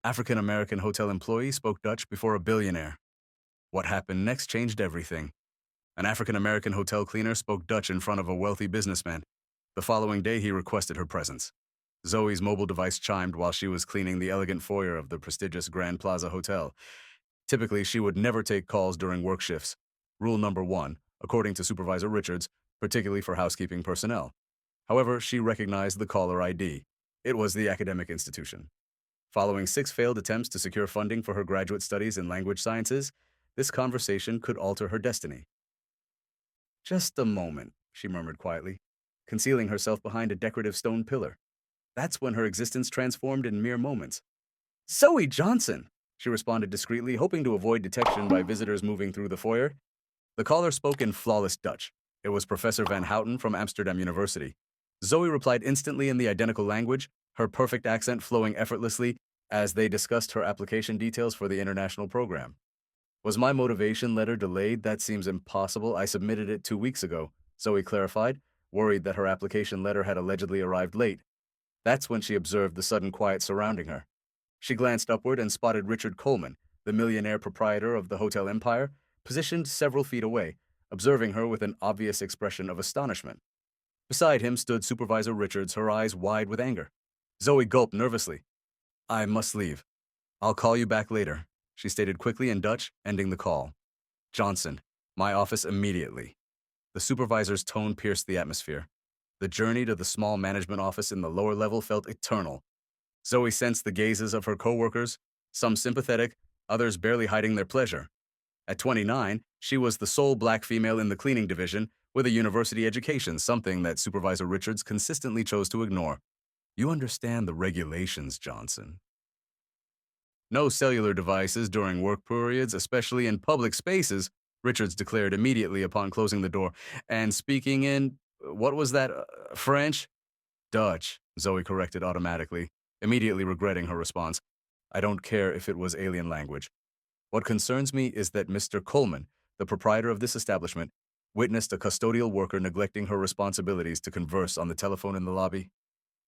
African-American hotel employee spoke Dutch before a billionaire. What happened next changed everything. An African-American hotel cleaner spoke Dutch in front of a wealthy businessman. The following day, he requested her presence. Zoe's mobile device chimed while she was cleaning the elegant foyer of the prestigious Grand Plaza Hotel. Typically, she would never take calls during work shifts. Rule number 1, according to Supervisor Richards, particularly for housekeeping personnel. However, she recognized the caller ID. It was the academic institution. Following 6 failed attempts to secure funding for her graduate studies in language sciences, this conversation could alter her destiny. Just a moment, she murmured quietly, concealing herself behind a decorative stone pillar. That's when her existence transformed in mere moments. Zoe Johnson, she responded discreetly, hoping to avoid detection by visitors moving through the foyer. The caller spoke in flawless Dutch. It was Professor Van Houten from Amsterdam University. Zoe replied instantly in the identical language, her perfect accent flowing effortlessly as they discussed her application details for the international program. Was my motivation letter delayed? That seems impossible. I submitted it 2 weeks ago, Zoe clarified, worried that her application letter had allegedly arrived late. That's when she observed the sudden quiet surrounding her. She glanced upward and spotted Richard Coleman, the millionaire proprietor of the hotel empire, positioned several feet away, observing her with an obvious expression of astonishment. Beside him stood Supervisor Richards, her eyes wide with anger. Zoe gulped nervously. I must leave. I'll call you back later, she stated quickly in Dutch, ending the call. Johnson, my office immediately. The supervisor's tone pierced the atmosphere. The journey to the small management office in the lower level felt eternal. Zoe sensed the gazes of her coworkers, some sympathetic, others barely hiding their pleasure. At 29, she was the sole black female in the cleaning division with a university education, something that Supervisor Richards consistently chose to ignore. You understand the regulations, Johnson. No cellular devices during work periods, especially in public spaces, Richards declared immediately upon closing the door. And speaking in, what was that, French? Dutch, Zoe corrected automatically, immediately regretting her response. I don't care if it was alien language. What concerns me is that Mr. Coleman, the proprietor of this establishment, witnessed a custodial worker neglecting her responsibilities to converse on the telephone in the lobby.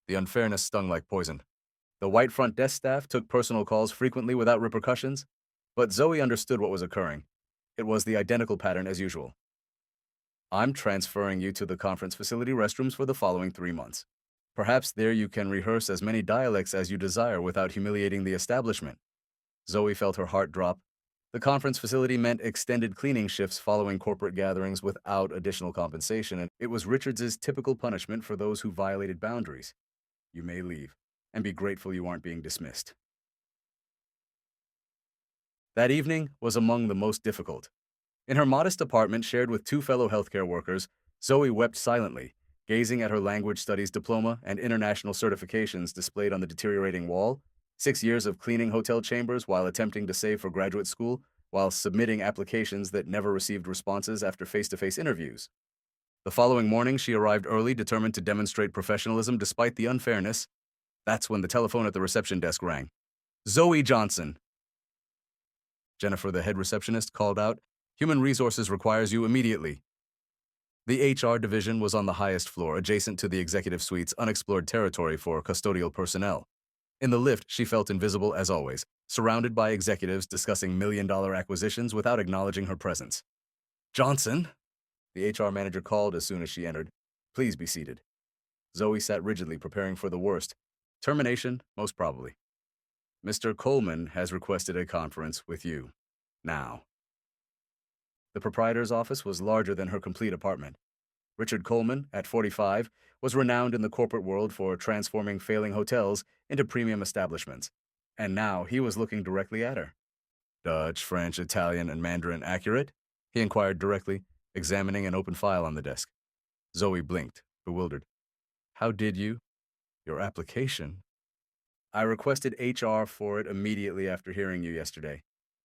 The unfairness stung like poison. The white front desk staff took personal calls frequently without repercussions, but Zoe understood what was occurring. It was the identical pattern as usual. I'm transferring you to the conference facility restrooms for the following 3 months. Perhaps there you can rehearse as many dialects as you desire without humiliating the establishment. Zoe felt her heart drop. The conference facility meant extended cleaning shifts following corporate gatherings without additional compensation, and it was Richards's typical punishment for those who violated boundaries. You may leave, and be grateful you aren't being dismissed. That evening was among the most difficult. In her modest apartment shared with 2 fellow healthcare workers, Zoe wept silently, gazing at her language studies diploma and international certifications displayed on the deteriorating wall. 6 years of cleaning hotel chambers while attempting to save for graduate school, while submitting applications that never received responses after face-to-face interviews. The following morning, she arrived early, determined to demonstrate professionalism despite the unfairness. That's when the telephone at the reception desk rang. Zoe Johnson. Jennifer, the head receptionist, called out, Human Resources requires you immediately. The HR division was on the highest floor, adjacent to the executive suite's unexplored territory for custodial personnel. In the lift, she felt invisible as always, surrounded by executives discussing million-dollar acquisitions without acknowledging her presence. Johnson, the HR manager called as soon as she entered. Please be seated. Zoe sat rigidly, preparing for the worst. Termination, most probably. Mr. Coleman has requested a conference with you. Now. The proprietor's office was larger than her complete apartment. Richard Coleman, at 45, was renowned in the corporate world for transforming failing hotels into premium establishments, and now he was looking directly at her. Dutch, French, Italian, and Mandarin accurate? He inquired directly, examining an open file on the desk. Zoe blinked, bewildered. How did you? Your application? I requested HR for it immediately after hearing you yesterday.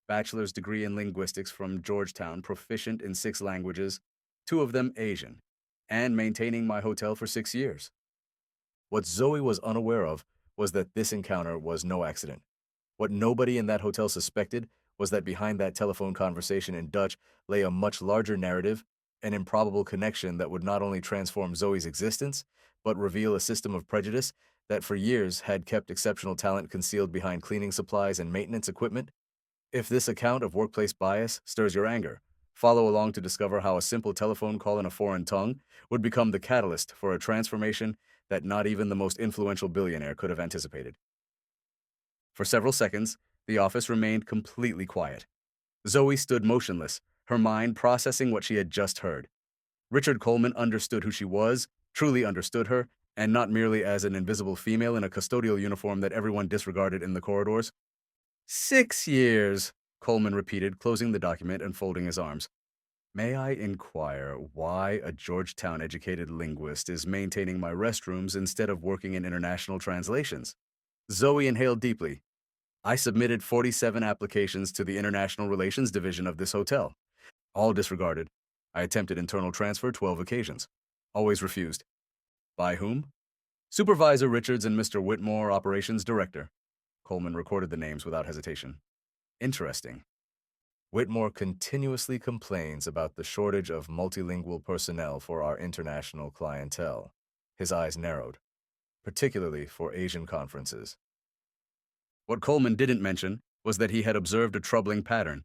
Bachelor's degree in linguistics from Georgetown, proficient in 6 languages, 2 of them Asian, and maintaining my hotel for 6 years. What Zoe was unaware of was that this encounter was no accident. What nobody in that hotel suspected was that behind that telephone conversation in Dutch lay a much larger narrative, an improbable connection that would not only transform Zoe's existence, but reveal a system of prejudice that for years had kept exceptional talent concealed behind cleaning supplies and maintenance equipment? If this account of workplace bias stirs your anger, follow along to discover how a simple telephone call in a foreign tongue would become the catalyst for a transformation that not even the most influential billionaire could have anticipated. For several seconds, the office remained completely quiet. Zoe stood motionless, her mind processing what she had just heard. Richard Coleman understood who she was, truly understood her, and not merely as an invisible female in a custodial uniform that everyone disregarded in the corridors. 6 years, Coleman repeated, closing the document and folding his arms. May I inquire why a Georgetown-educated linguist is maintaining my restrooms instead of working in international translations? Zoe inhaled deeply. I submitted 47 applications to the International Relations Division of this hotel. All disregarded. I attempted internal transfer 12 occasions. Always refused. By whom? Supervisor Richards and Mr. Whitmore, Operations Director. Coleman recorded the names without hesitation. Interesting. Whitmore continuously complains about the shortage of multilingual personnel for our international clientele. His eyes narrowed, particularly for Asian conferences. What Coleman didn't mention was that he had observed a troubling pattern.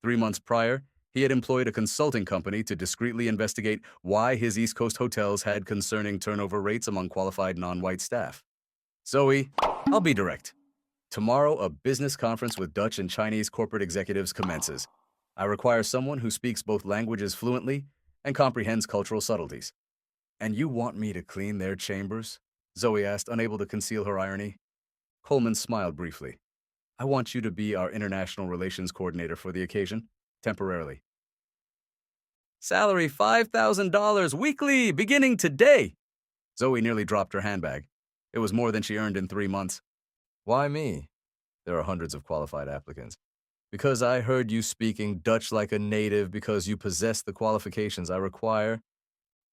3 months prior, he had employed a consulting company to discreetly investigate why his East Coast hotels had concerning turnover rates among qualified non-white staff. Zoe, I'll be direct. Tomorrow, a business conference with Dutch and Chinese corporate executives commences. I require someone who speaks both languages fluently and comprehends cultural subtleties. And you want me to clean their chambers? Zoe asked, unable to conceal her irony. Coleman smiled briefly. I want you to be our international relations coordinator for the occasion, temporarily. Salary $5,000 weekly, beginning today. Zoe nearly dropped her handbag. It was more than she earned in 3 months. Why me? There are hundreds of qualified applicants. Because I heard you speaking Dutch like a native, because you possess the qualifications I require,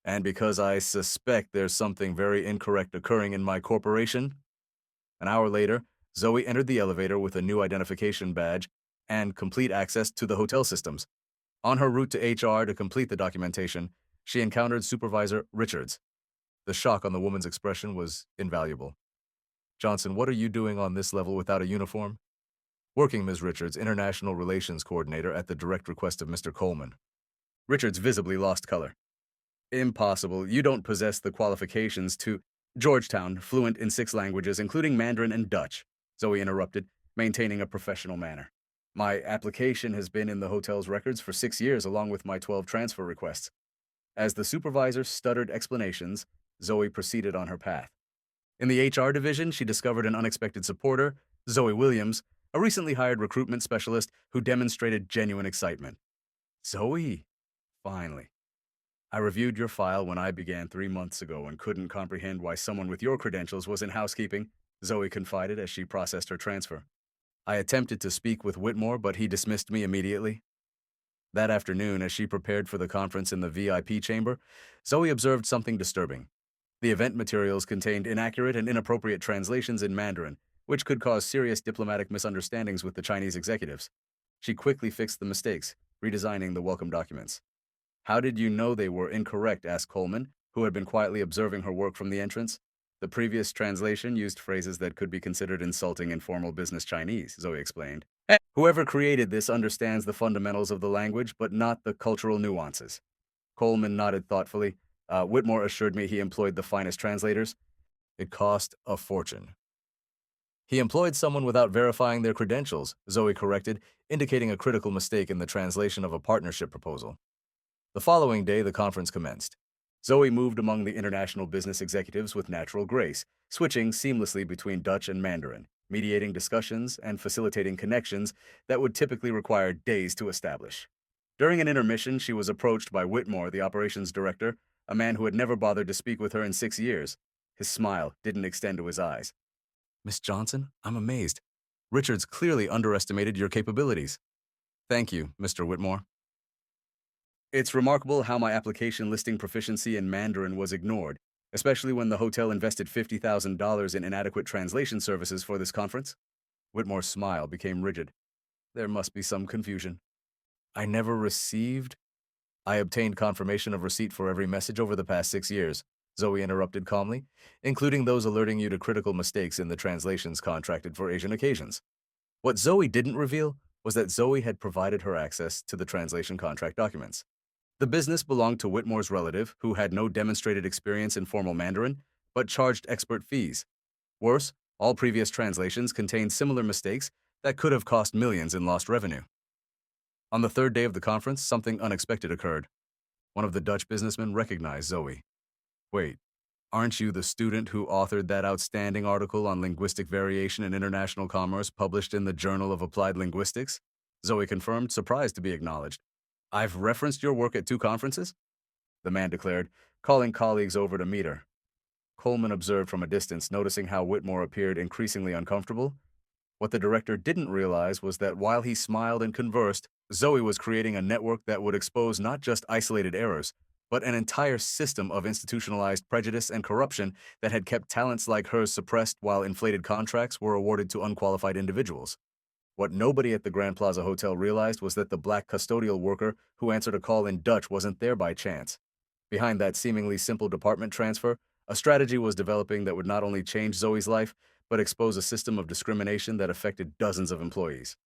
and because I suspect there's something very incorrect occurring in my corporation. An hour later, Zoe entered the elevator with a new identification badge and complete access to the hotel systems. On her route to HR to complete the documentation, she encountered Supervisor Richards. The shock on the woman's expression was invaluable. Johnson, what are you doing on this level without a uniform? Working, Ms. Richards, International Relations Coordinator at the direct request of Mr. Coleman. Richards visibly lost color. Impossible. You don't possess the qualifications to... Georgetown, fluent in 6 languages, including Mandarin and Dutch, Zoe interrupted, maintaining a professional manner. My application has been in the hotel's records for 6 years, along with my 12 transfer requests. As the supervisor stuttered explanations, Zoe proceeded on her path. In the HR division, she discovered an unexpected supporter, Zoe Williams, a recently hired recruitment specialist who demonstrated genuine excitement. Zoe, finally. I reviewed your file when I began 3 months ago and couldn't comprehend why someone with your credentials was in housekeeping, Zoe confided as she processed her transfer. I attempted to speak with Whitmore, but he dismissed me immediately. That afternoon, as she prepared for the conference in the VIP chamber, Zoe observed something disturbing. The event materials contained inaccurate and inappropriate translations in Mandarin, which could cause serious diplomatic misunderstandings with the Chinese executives. She quickly fixed the mistakes, redesigning the welcome documents. How did you know they were incorrect? Asked Coleman, who had been quietly observing her work from the entrance. The previous translation used phrases that could be considered insulting in formal business Chinese, Zoe explained. Whoever created this understands the fundamentals of the language, but not the cultural nuances. Coleman nodded thoughtfully. Whitmore assured me he employed the finest translators. It cost a fortune. He employed someone without verifying their credentials, Zoe corrected, indicating a critical mistake in the translation of a partnership proposal. The following day, the conference commenced. Zoe moved among the international business executives with natural grace, switching seamlessly between Dutch and Mandarin, mediating discussions and facilitating connections that would typically require days to establish. During an intermission, she was approached by Whitmore, the operations director, a man who had never bothered to speak with her in 6 years. His smile didn't extend to his eyes. Miss Johnson, I'm amazed. Richards clearly underestimated your capabilities. Thank you, Mr. Whitmore. It's remarkable how my application listing proficiency in Mandarin was ignored, especially when the hotel invested $50,000 in inadequate translation services for this conference. Whitmore's smile became rigid. There must be some confusion. I never received. I obtained confirmation of receipt for every message over the past 6 years. Zoe interrupted calmly, including those alerting you to critical mistakes in the translations contracted for Asian occasions. What Zoe didn't reveal was that Zoe had provided her access to the translation contract documents. The business belonged to Whitmore's relative, who had no demonstrated experience in formal Mandarin, but charged expert fees. Worse, all previous translations contained similar mistakes that could have cost millions in lost revenue. On the third day of the conference, something unexpected occurred. One of the Dutch businessmen recognized Zoe. Wait, aren't you the student who authored that outstanding article on linguistic variation in international commerce published in the Journal of Applied Linguistics? Zoe confirmed, surprised to be acknowledged. I've referenced your work at 2 conferences? The man declared, calling colleagues over to meet her. Coleman observed from a distance, noticing how Whitmore appeared increasingly uncomfortable. What the director didn't realize was that while he smiled and conversed, Zoe was creating a network that would expose not just isolated errors, but an entire system of institutionalized prejudice and corruption that had kept talents like hers suppressed while inflated contracts were awarded to unqualified individuals. What nobody at the Grand Plaza Hotel realized was that the black custodial worker who answered a call in Dutch wasn't there by chance. Behind that seemingly simple department transfer, a strategy was developing that would not only change Zoe's life, but expose a system of discrimination that affected dozens of employees.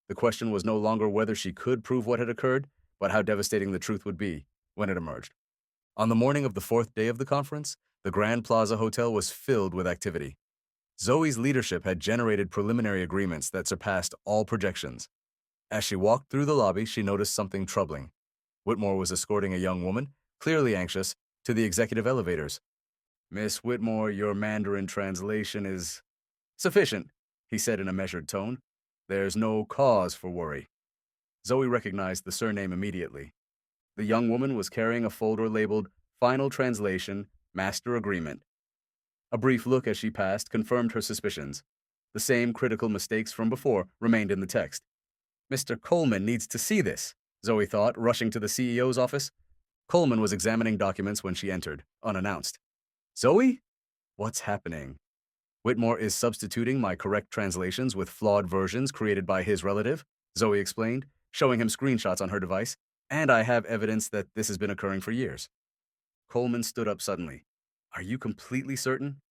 The question was no longer whether she could prove what had occurred, but how devastating the truth would be when it emerged. On the morning of the fourth day of the conference, the Grand Plaza Hotel was filled with activity. Zoe's leadership had generated preliminary agreements that surpassed all projections. As she walked through the lobby, she noticed something troubling. Whitmore was escorting a young woman, clearly anxious, to the executive elevators. Miss Whitmore, your Mandarin translation is sufficient, he said in a measured tone. There's no cause for worry. Zoe recognized the surname immediately. The young woman was carrying a folder labeled Final Translation, Master Agreement. A brief look as she passed confirmed her suspicions. The same critical mistakes from before remained in the text. Mr. Coleman needs to see this, Zoe thought, rushing to the CEO's office. Coleman was examining documents when she entered, unannounced. Zoe? What's happening? Whitmore is substituting my correct translations with flawed versions created by his relative, Zoe explained, showing him screenshots on her device, and I have evidence that this has been occurring for years. Coleman stood up suddenly. Are you completely certain?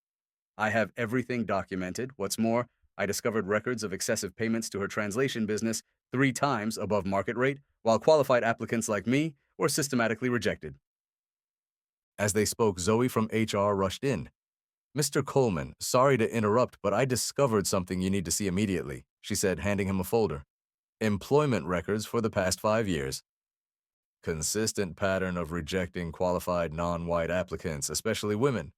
I have everything documented. What's more, I discovered records of excessive payments to her translation business 3 times above market rate, while qualified applicants like me were systematically rejected. As they spoke, Zoe from HR rushed in. Mr. Coleman, sorry to interrupt, but I discovered something you need to see immediately, she said, handing him a folder. Employment records for the past 5 years. Consistent pattern of rejecting qualified non-white applicants, especially women.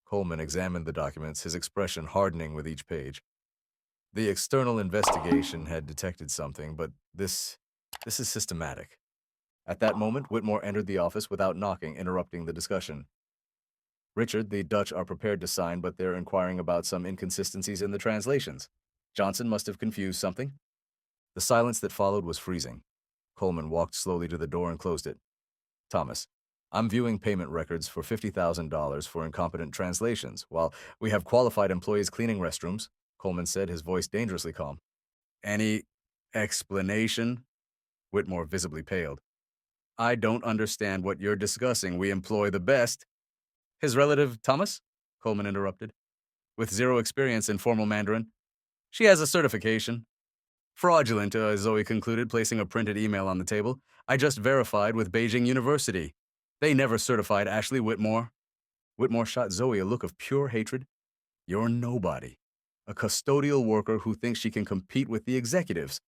Coleman examined the documents, his expression hardening with each page. The external investigation had detected something, but this is systematic. At that moment, Whitmore entered the office without knocking, interrupting the discussion. Richard, the Dutch are prepared to sign, but they're inquiring about some inconsistencies in the translations. Johnson must have confused something. The silence that followed was freezing. Coleman walked slowly to the door and closed it. Thomas, I'm viewing payment records for $50,000 for incompetent translations, while we have qualified employees cleaning restrooms, Coleman said, his voice dangerously calm. Any explanation? Whitmore visibly paled. I don't understand what you're discussing. We employ the best. His relative, Thomas? Coleman interrupted. With 0 experience in formal Mandarin. She has a certification. Fraudulent, Zoe concluded, placing a printed email on the table. I just verified with Beijing University. They never certified Ashley Whitmore. Whitmore shot Zoe a look of pure hatred. You're nobody. A custodial worker who thinks she can compete with the executives.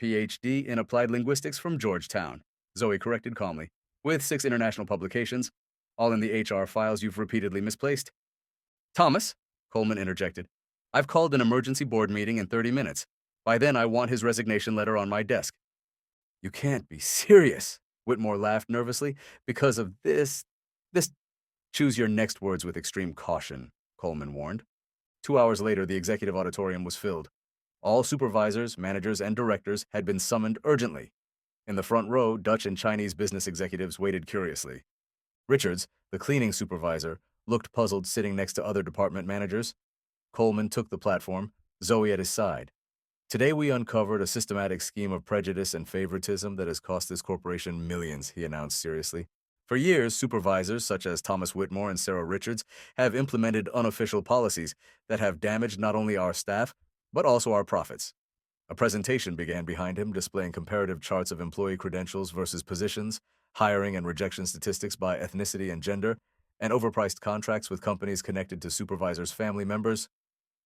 PhD in applied linguistics from Georgetown, Zoe corrected calmly, with 6 international publications, all in the HR files you've repeatedly misplaced. Thomas, Coleman interjected, I've called an emergency board meeting in 30 minutes. By then, I want his resignation letter on my desk. You can't be serious, Whitmore laughed nervously. Because of this. Choose your next words with extreme caution, Coleman warned. 2 hours later, the executive auditorium was filled. All supervisors, managers, and directors had been summoned urgently. In the front row, Dutch and Chinese business executives waited curiously. Richards, the cleaning supervisor, looked puzzled sitting next to other department managers. Coleman took the platform, Zoe at his side. Today we uncovered a systematic scheme of prejudice and favoritism that has cost this corporation millions, he announced seriously. For years, supervisors such as Thomas Whitmore and Sarah Richards have implemented unofficial policies that have damaged not only our staff, but also our profits. A presentation began behind him displaying comparative charts of employee credentials versus positions, hiring and rejection statistics by ethnicity and gender, and overpriced contracts with companies connected to supervisors' family members.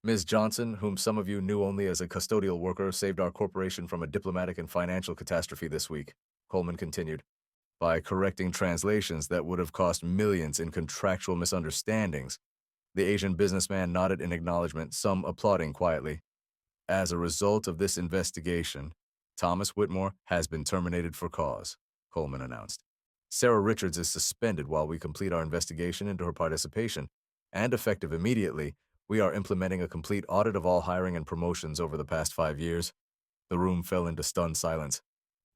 Ms. Johnson, whom some of you knew only as a custodial worker, saved our corporation from a diplomatic and financial catastrophe this week, Coleman continued, by correcting translations that would have cost millions in contractual misunderstandings. The Asian businessman nodded in acknowledgement, some applauding quietly. As a result of this investigation, Thomas Whitmore has been terminated for cause, Coleman announced. Sarah Richards is suspended while we complete our investigation into her participation, and effective immediately, we are implementing a complete audit of all hiring and promotions over the past 5 years. The room fell into stunned silence.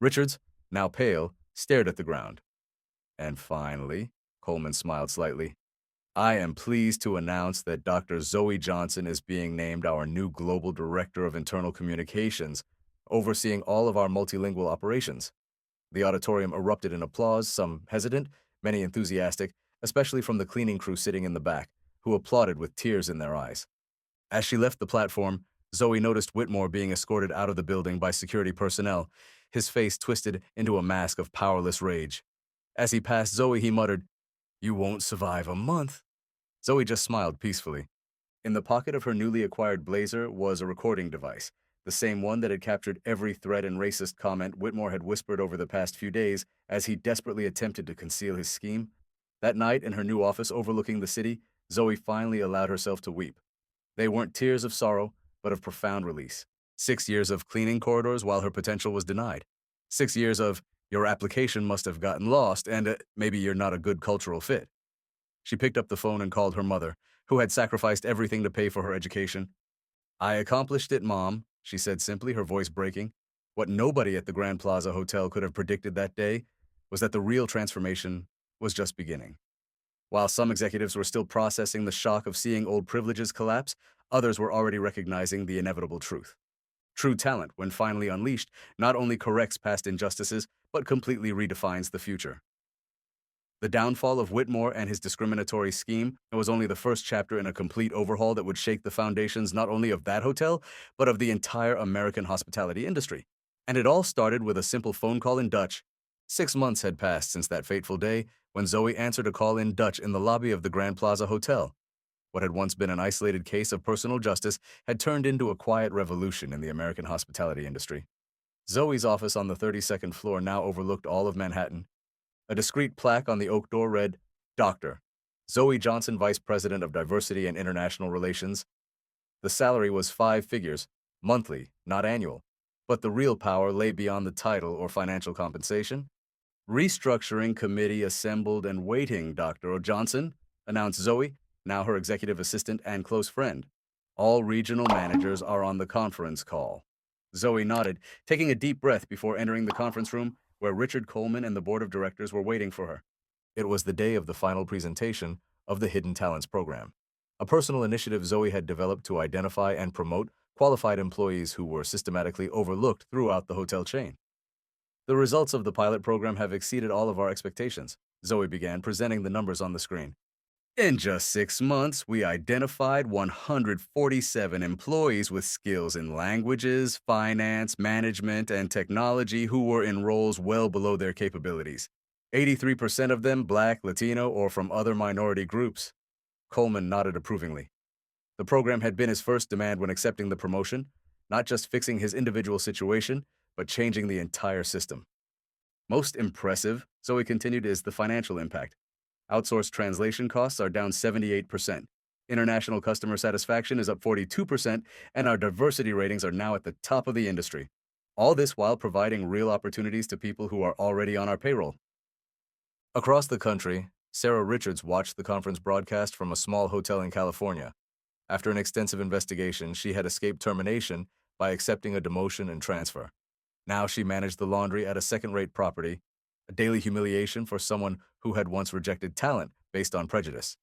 Richards, now pale, stared at the ground. And finally, Coleman smiled slightly, I am pleased to announce that Dr. Zoe Johnson is being named our new Global Director of Internal Communications, overseeing all of our multilingual operations. The auditorium erupted in applause, some hesitant, many enthusiastic, especially from the cleaning crew sitting in the back, who applauded with tears in their eyes. As she left the platform, Zoe noticed Whitmore being escorted out of the building by security personnel, his face twisted into a mask of powerless rage. As he passed Zoe, he muttered, "You won't survive a month." Zoe just smiled peacefully. In the pocket of her newly acquired blazer was a recording device, the same one that had captured every threat and racist comment Whitmore had whispered over the past few days as he desperately attempted to conceal his scheme. That night, in her new office overlooking the city, Zoe finally allowed herself to weep. They weren't tears of sorrow, but of profound release. 6 years of cleaning corridors while her potential was denied. 6 years of, your application must have gotten lost, and maybe you're not a good cultural fit. She picked up the phone and called her mother, who had sacrificed everything to pay for her education. I accomplished it, Mom, she said simply, her voice breaking. What nobody at the Grand Plaza Hotel could have predicted that day was that the real transformation was just beginning. While some executives were still processing the shock of seeing old privileges collapse, others were already recognizing the inevitable truth. True talent, when finally unleashed, not only corrects past injustices, but completely redefines the future. The downfall of Whitmore and his discriminatory scheme was only the first chapter in a complete overhaul that would shake the foundations not only of that hotel, but of the entire American hospitality industry. And it all started with a simple phone call in Dutch. 6 months had passed since that fateful day when Zoe answered a call in Dutch in the lobby of the Grand Plaza Hotel. What had once been an isolated case of personal justice had turned into a quiet revolution in the American hospitality industry. Zoe's office on the 32nd floor now overlooked all of Manhattan. A discreet plaque on the oak door read, Dr. Zoe Johnson, Vice President of Diversity and International Relations. The salary was 5 figures, monthly, not annual, but the real power lay beyond the title or financial compensation. Restructuring committee assembled and waiting, Dr. Johnson, announced Zoe, now her executive assistant and close friend. All regional managers are on the conference call. Zoe nodded, taking a deep breath before entering the conference room where Richard Coleman and the board of directors were waiting for her. It was the day of the final presentation of the Hidden Talents program, a personal initiative Zoe had developed to identify and promote qualified employees who were systematically overlooked throughout the hotel chain. The results of the pilot program have exceeded all of our expectations, Zoe began, presenting the numbers on the screen. In just 6 months, we identified 147 employees with skills in languages, finance, management, and technology who were in roles well below their capabilities. 83% of them Black, Latino, or from other minority groups. Coleman nodded approvingly. The program had been his first demand when accepting the promotion, not just fixing his individual situation, but changing the entire system. Most impressive, Zoe continued, is the financial impact. Outsourced translation costs are down 78%. International customer satisfaction is up 42%, and our diversity ratings are now at the top of the industry. All this while providing real opportunities to people who are already on our payroll. Across the country, Sarah Richards watched the conference broadcast from a small hotel in California. After an extensive investigation, she had escaped termination by accepting a demotion and transfer. Now she managed the laundry at a second-rate property, a daily humiliation for someone who had once rejected talent based on prejudice.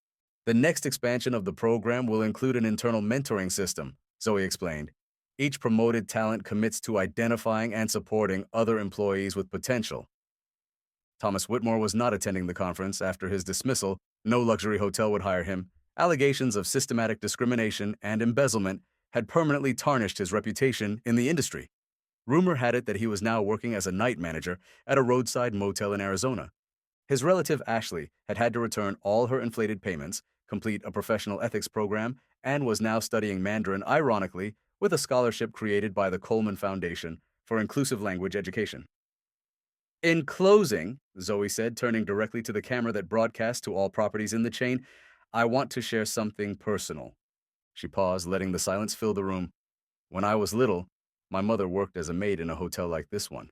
The next expansion of the program will include an internal mentoring system, Zoe explained. Each promoted talent commits to identifying and supporting other employees with potential. Thomas Whitmore was not attending the conference. After his dismissal, no luxury hotel would hire him. Allegations of systematic discrimination and embezzlement had permanently tarnished his reputation in the industry. Rumor had it that he was now working as a night manager at a roadside motel in Arizona. His relative Ashley had had to return all her inflated payments, complete a professional ethics program, and was now studying Mandarin, ironically, with a scholarship created by the Coleman Foundation for Inclusive Language Education. In closing, Zoe said, turning directly to the camera that broadcast to all properties in the chain, I want to share something personal. She paused, letting the silence fill the room. When I was little, my mother worked as a maid in a hotel like this one.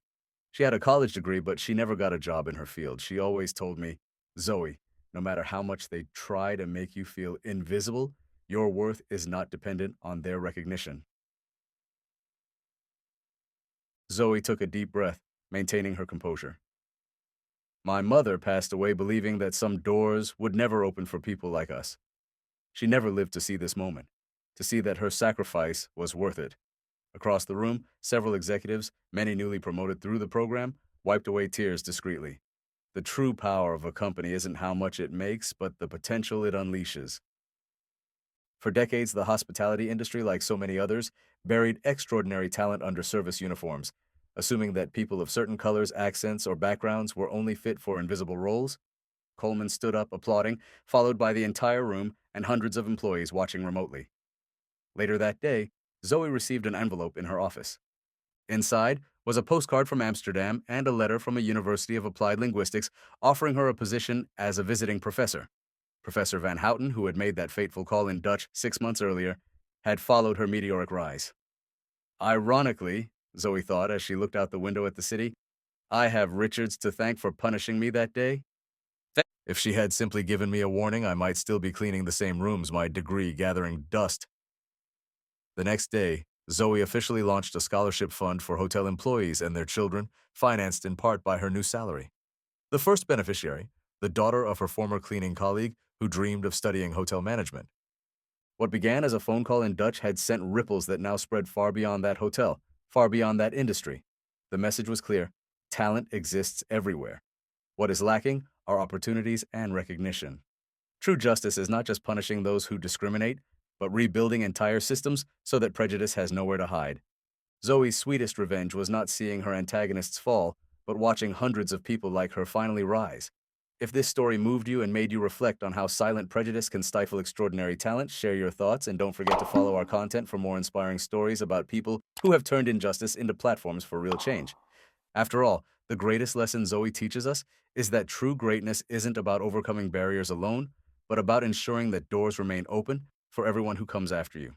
She had a college degree, but she never got a job in her field. She always told me, Zoe, no matter how much they try to make you feel invisible, your worth is not dependent on their recognition. Zoe took a deep breath, maintaining her composure. My mother passed away believing that some doors would never open for people like us. She never lived to see this moment, to see that her sacrifice was worth it. Across the room, several executives, many newly promoted through the program, wiped away tears discreetly. The true power of a company isn't how much it makes, but the potential it unleashes. For decades, the hospitality industry, like so many others, buried extraordinary talent under service uniforms, assuming that people of certain colors, accents, or backgrounds were only fit for invisible roles. Coleman stood up, applauding, followed by the entire room and hundreds of employees watching remotely. Later that day, Zoe received an envelope in her office. Inside was a postcard from Amsterdam and a letter from a University of Applied Linguistics offering her a position as a visiting professor. Professor Van Houten, who had made that fateful call in Dutch 6 months earlier, had followed her meteoric rise. Ironically, Zoe thought as she looked out the window at the city, I have Richards to thank for punishing me that day. If she had simply given me a warning, I might still be cleaning the same rooms, my degree gathering dust. The next day, Zoe officially launched a scholarship fund for hotel employees and their children, financed in part by her new salary. The first beneficiary, the daughter of her former cleaning colleague who dreamed of studying hotel management. What began as a phone call in Dutch had sent ripples that now spread far beyond that hotel, far beyond that industry. The message was clear: talent exists everywhere. What is lacking are opportunities and recognition. True justice is not just punishing those who discriminate, but rebuilding entire systems so that prejudice has nowhere to hide. Zoe's sweetest revenge was not seeing her antagonists fall, but watching hundreds of people like her finally rise. If this story moved you and made you reflect on how silent prejudice can stifle extraordinary talent, share your thoughts and don't forget to follow our content for more inspiring stories about people who have turned injustice into platforms for real change. After all, the greatest lesson Zoe teaches us is that true greatness isn't about overcoming barriers alone, but about ensuring that doors remain open for everyone who comes after you.